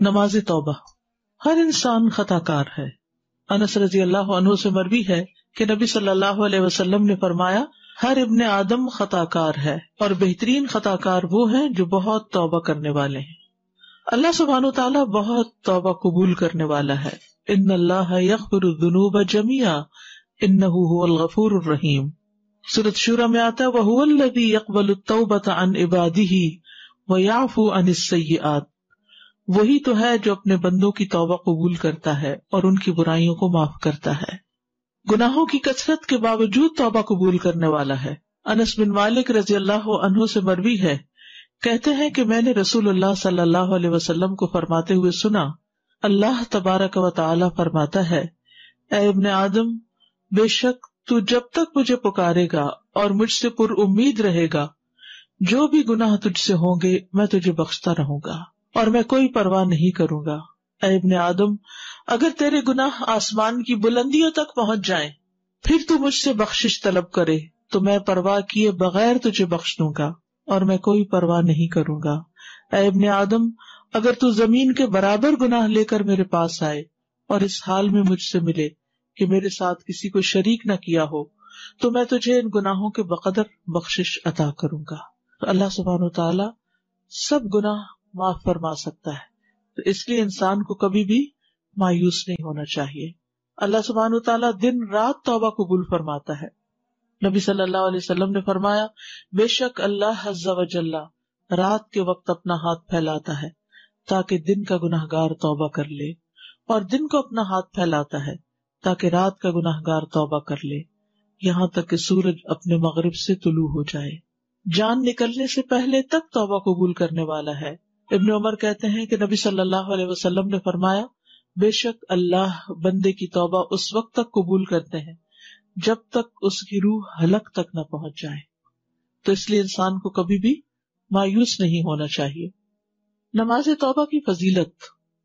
نماز توبہ. ہر انسان خطا کار ہے. انس رضی اللہ عنہ سے مروی ہے کہ نبی صلی اللہ علیہ وسلم نے فرمایا ہر ابن آدم خطا کار ہے اور بہترین خطا کار وہ ہیں جو بہت توبہ کرنے والے ہیں. اللہ سبحانہ وتعالیٰ بہت توبہ قبول کرنے والا ہے. ان اللہ یغفر الذنوب جميعا انہ هو الغفور الرحیم. سورۃ شورى میں آتا ہے وَهُوَ الَّذِي يَقْبَلُ التَّوْبَةَ عَنْ عِبَادِهِ وَيَعْفُو عَنِ السَّيِّئَاتِ. وہی تو ہے جو اپنے بندوں کی توبہ قبول کرتا ہے اور ان کی برائیوں کو معاف کرتا ہے. گناہوں کی کثرت کے باوجود توبہ قبول کرنے والا ہے. انس بن مالک رضی اللہ عنہ سے مروی ہے کہتے ہیں کہ میں نے رسول اللہ صلی اللہ علیہ وسلم کو فرماتے ہوئے سنا اللہ تبارک و تعالی فرماتا ہے اے ابن آدم بے شک تو جب تک مجھے پکارے گا اور مجھ سے پر امید رہے گا جو بھی گناہ تجھ سے ہوں گے میں تجھے بخشتا رہوں گا اور میں کوئی پرواہ نہیں کروں گا. اے ابن آدم اگر تیرے گناہ آسمان کی بلندیوں تک پہنچ جائیں پھر تو مجھ سے بخشش طلب کرے تو میں پرواہ کیے بغیر تجھے بخش دوں گا اور میں کوئی پرواہ نہیں کروں گا. اے ابن آدم اگر تو زمین کے برابر گناہ لے کر میرے پاس آئے اور اس حال میں مجھ سے ملے کہ میرے ساتھ کسی کو شریک نہ کیا ہو تو میں تجھے ان گناہوں کے بقدر بخشش عطا کروں گا. تو اللہ سبحانہ وتعالی سب گناہ معاف فرما سکتا ہے، تو اس لیے انسان کو کبھی بھی مایوس نہیں ہونا چاہیے. اللہ سبحانہ وتعالی دن رات توبہ قبول فرماتا ہے. نبی صلی اللہ علیہ وسلم نے فرمایا بے شک اللہ عز و جل رات کے وقت اپنا ہاتھ پھیلاتا ہے تاکہ دن کا گناہ گار توبہ کر لے اور دن کو اپنا ہاتھ پھیلاتا ہے تاکہ رات کا گناہ گار توبہ کر لے یہاں تک کہ سورج اپنے مغرب سے طلوع ہو جائے. جان نکلنے سے پہلے تک توبہ قبول کرنے والا ہے. ابن عمر کہتے ہیں کہ نبی صلی اللہ علیہ وسلم نے فرمایا بے شک اللہ بندے کی توبہ اس وقت تک قبول کرتے ہیں جب تک اس کی روح حلق تک نہ پہنچ جائے. تو اس لیے انسان کو کبھی بھی مایوس نہیں ہونا چاہیے. نماز توبہ کی فضیلت.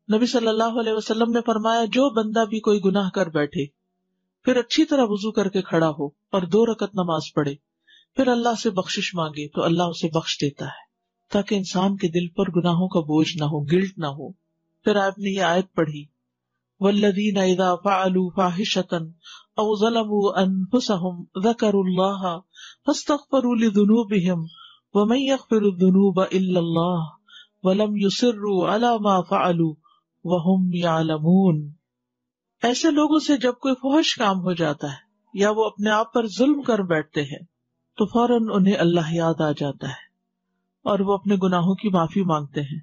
نبی صلی اللہ علیہ وسلم نے فرمایا جو بندہ بھی کوئی گناہ کر بیٹھے پھر اچھی طرح وضو کر کے کھڑا ہو اور 2 رکعت نماز پڑھے پھر اللہ سے بخشش مانگے تو اللہ اسے بخش دیتا ہے تاکہ انسان کے دل پر گناہوں کا بوجھ نہ ہو، گلٹ نہ ہو. پھر آپ نے یہ آیت پڑھی والذین اذا فعلوا فاحشۃ او ظلموا انفسهم ذکروا اللہ فاستغفروا لذنوبهم ومن یغفر الذنوب الا اللہ ولم یصروا علی ما فعلوا وهم یعلمون. ایسے لوگوں سے جب کوئی فحش کام ہو جاتا ہے یا وہ اپنے آپ پر ظلم کر بیٹھتے ہیں تو فوراً انہیں اللہ یاد آ جاتا ہے اور وہ اپنے گناہوں کی معافی مانگتے ہیں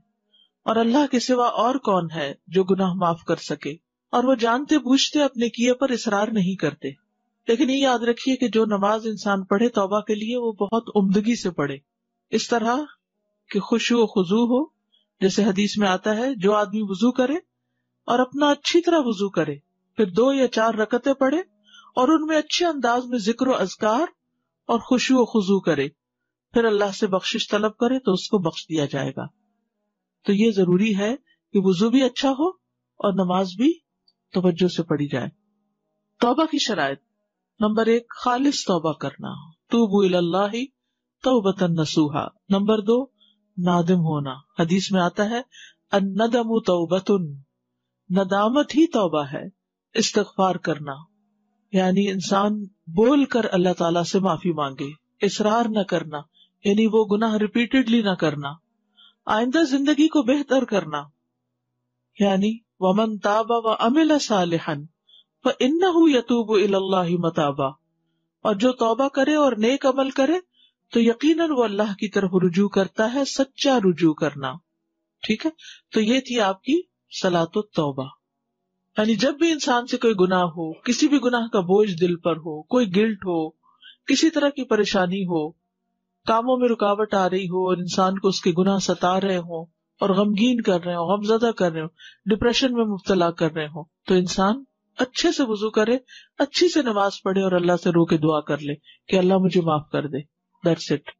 اور اللہ کے سوا اور کون ہے جو گناہ معاف کر سکے، اور وہ جانتے بوجھتے اپنے کیے پر اصرار نہیں کرتے. لیکن یہ یاد رکھیے کہ جو نماز انسان پڑھے توبہ کے لیے وہ بہت عمدگی سے پڑھے، اس طرح کہ خشوع و خضوع ہو. جیسے حدیث میں آتا ہے جو آدمی وضو کرے اور اپنا اچھی طرح وضو کرے پھر 2 یا 4 رکعتیں پڑھے اور ان میں اچھے انداز میں ذکر و اذکار اور خشوع و خضوع کرے پھر اللہ سے بخشش طلب کرے تو اس کو بخش دیا جائے گا. تو یہ ضروری ہے کہ وضو بھی اچھا ہو اور نماز بھی توجہ سے پڑھی جائے. توبہ کی شرائط. نمبر 1 خالص توبہ کرنا، توبوا الی اللہ توبۃ نصوحا. نمبر 2 نادم ہونا. حدیث میں آتا ہے الندم توبۃ، ندامت ہی توبہ ہے. استغفار کرنا یعنی انسان بول کر اللہ تعالیٰ سے معافی مانگے، اصرار نہ کرنا یعنی وہ گناہ ریپیٹڈلی نہ کرنا. آئندہ زندگی کو بہتر کرنا یعنی ومن تاب وعمل صالحا فانہ یتوب الی اللہ متابا. اور جو توبہ کرے اور نیک عمل کرے تو یقیناً وہ اللہ کی طرف رجوع کرتا ہے، سچا رجوع کرنا. ٹھیک ہے، تو یہ تھی آپ کی صلاۃ التوبہ. یعنی جب بھی انسان سے کوئی گناہ ہو، کسی بھی گناہ کا بوجھ دل پر ہو، کوئی گلٹ ہو، کسی طرح کی پریشانی ہو، کاموں میں رکاوٹ آ رہی ہو اور انسان کو اس کے گناہ ستا رہے ہوں اور غمگین کر رہے ہوں، غمزدہ کر رہے ہوں، ڈپریشن میں مبتلا کر رہے ہوں، تو انسان اچھے سے وضو کرے، اچھی سے نماز پڑھے اور اللہ سے رو کے دعا کر لے کہ اللہ مجھے معاف کر دے. That's it.